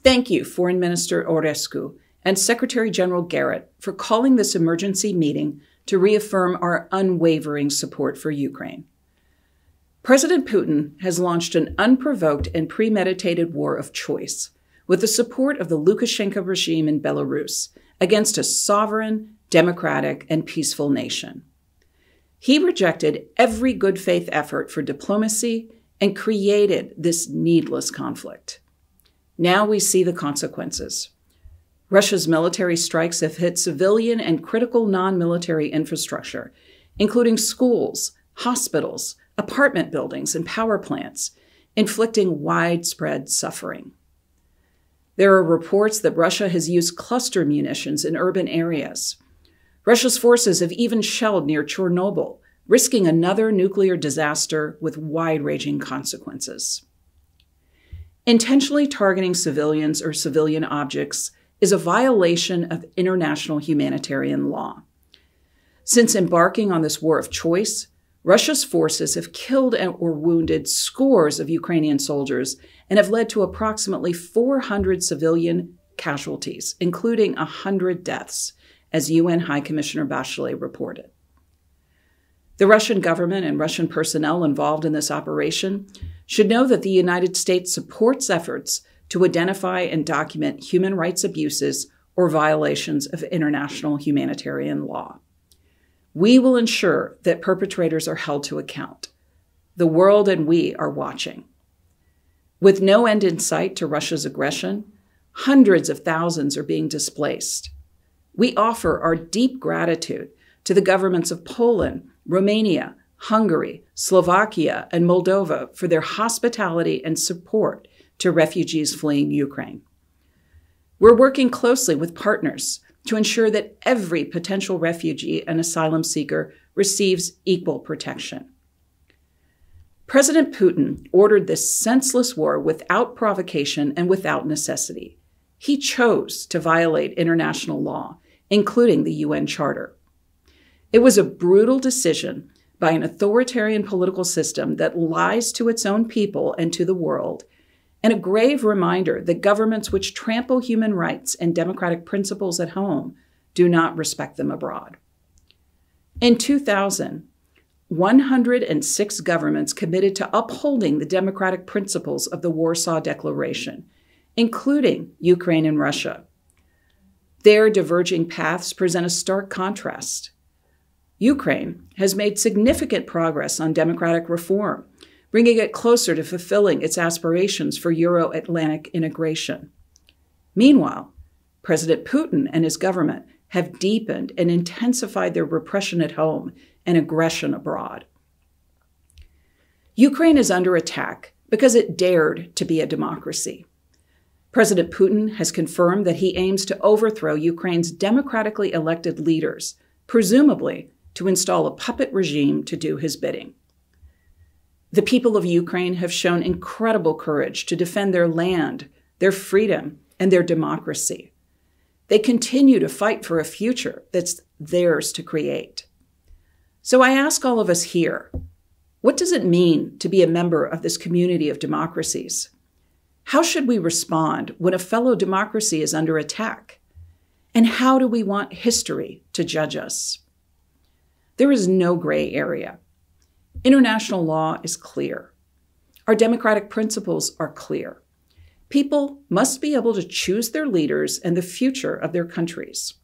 Thank you, Foreign Minister Orescu and Secretary General Garrett, for calling this emergency meeting to reaffirm our unwavering support for Ukraine. President Putin has launched an unprovoked and premeditated war of choice with the support of the Lukashenko regime in Belarus against a sovereign, democratic, and peaceful nation. He rejected every good faith effort for diplomacy and created this needless conflict. Now we see the consequences. Russia's military strikes have hit civilian and critical non-military infrastructure, including schools, hospitals, apartment buildings, and power plants, inflicting widespread suffering. There are reports that Russia has used cluster munitions in urban areas. Russia's forces have even shelled near Chernobyl, risking another nuclear disaster with wide-ranging consequences. Intentionally targeting civilians or civilian objects is a violation of international humanitarian law. Since embarking on this war of choice, Russia's forces have killed or wounded scores of Ukrainian soldiers and have led to approximately 400 civilian casualties, including 100 deaths, as UN High Commissioner Bachelet reported. The Russian government and Russian personnel involved in this operation should know that the United States supports efforts to identify and document human rights abuses or violations of international humanitarian law. We will ensure that perpetrators are held to account. The world and we are watching. With no end in sight to Russia's aggression, hundreds of thousands are being displaced. We offer our deep gratitude to the governments of Poland, Romania, Hungary, Slovakia, and Moldova for their hospitality and support to refugees fleeing Ukraine. We're working closely with partners to ensure that every potential refugee and asylum seeker receives equal protection. President Putin ordered this senseless war without provocation and without necessity. He chose to violate international law, including the UN Charter. It was a brutal decision by an authoritarian political system that lies to its own people and to the world, and a grave reminder that governments which trample human rights and democratic principles at home do not respect them abroad. In 2000, 106 governments committed to upholding the democratic principles of the Warsaw Declaration, including Ukraine and Russia. Their diverging paths present a stark contrast. Ukraine has made significant progress on democratic reform, bringing it closer to fulfilling its aspirations for Euro-Atlantic integration. Meanwhile, President Putin and his government have deepened and intensified their repression at home and aggression abroad. Ukraine is under attack because it dared to be a democracy. President Putin has confirmed that he aims to overthrow Ukraine's democratically elected leaders, presumably to install a puppet regime to do his bidding. The people of Ukraine have shown incredible courage to defend their land, their freedom, and their democracy. They continue to fight for a future that's theirs to create. So I ask all of us here, what does it mean to be a member of this community of democracies? How should we respond when a fellow democracy is under attack? And how do we want history to judge us? There is no gray area. International law is clear. Our democratic principles are clear. People must be able to choose their leaders and the future of their countries.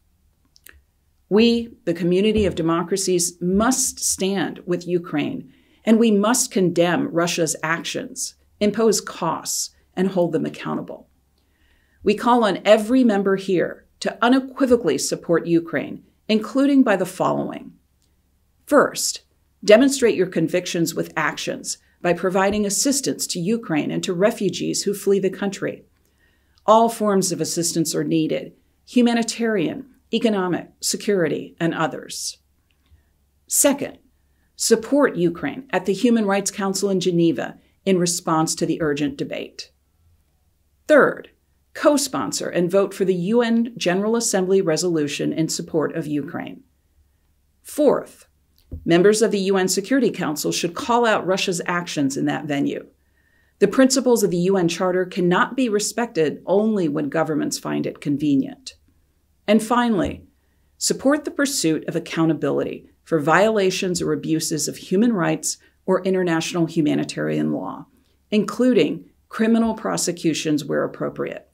We, the community of democracies, must stand with Ukraine, and we must condemn Russia's actions, impose costs, and hold them accountable. We call on every member here to unequivocally support Ukraine, including by the following. First, demonstrate your convictions with actions by providing assistance to Ukraine and to refugees who flee the country. All forms of assistance are needed: humanitarian, economic, security, and others. Second, support Ukraine at the Human Rights Council in Geneva in response to the urgent debate. Third, co-sponsor and vote for the UN General Assembly resolution in support of Ukraine. Fourth, members of the UN Security Council should call out Russia's actions in that venue. The principles of the UN Charter cannot be respected only when governments find it convenient. And finally, support the pursuit of accountability for violations or abuses of human rights or international humanitarian law, including criminal prosecutions where appropriate.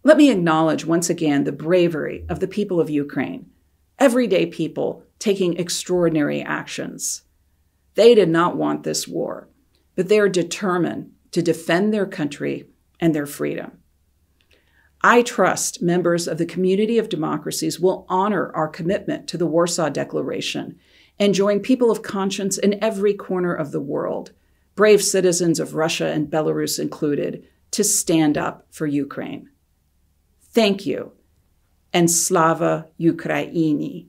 Let me acknowledge once again the bravery of the people of Ukraine, everyday people taking extraordinary actions. They did not want this war, but they are determined to defend their country and their freedom. I trust members of the community of democracies will honor our commitment to the Warsaw Declaration and join people of conscience in every corner of the world, brave citizens of Russia and Belarus included, to stand up for Ukraine. Thank you, and Slava Ukraini.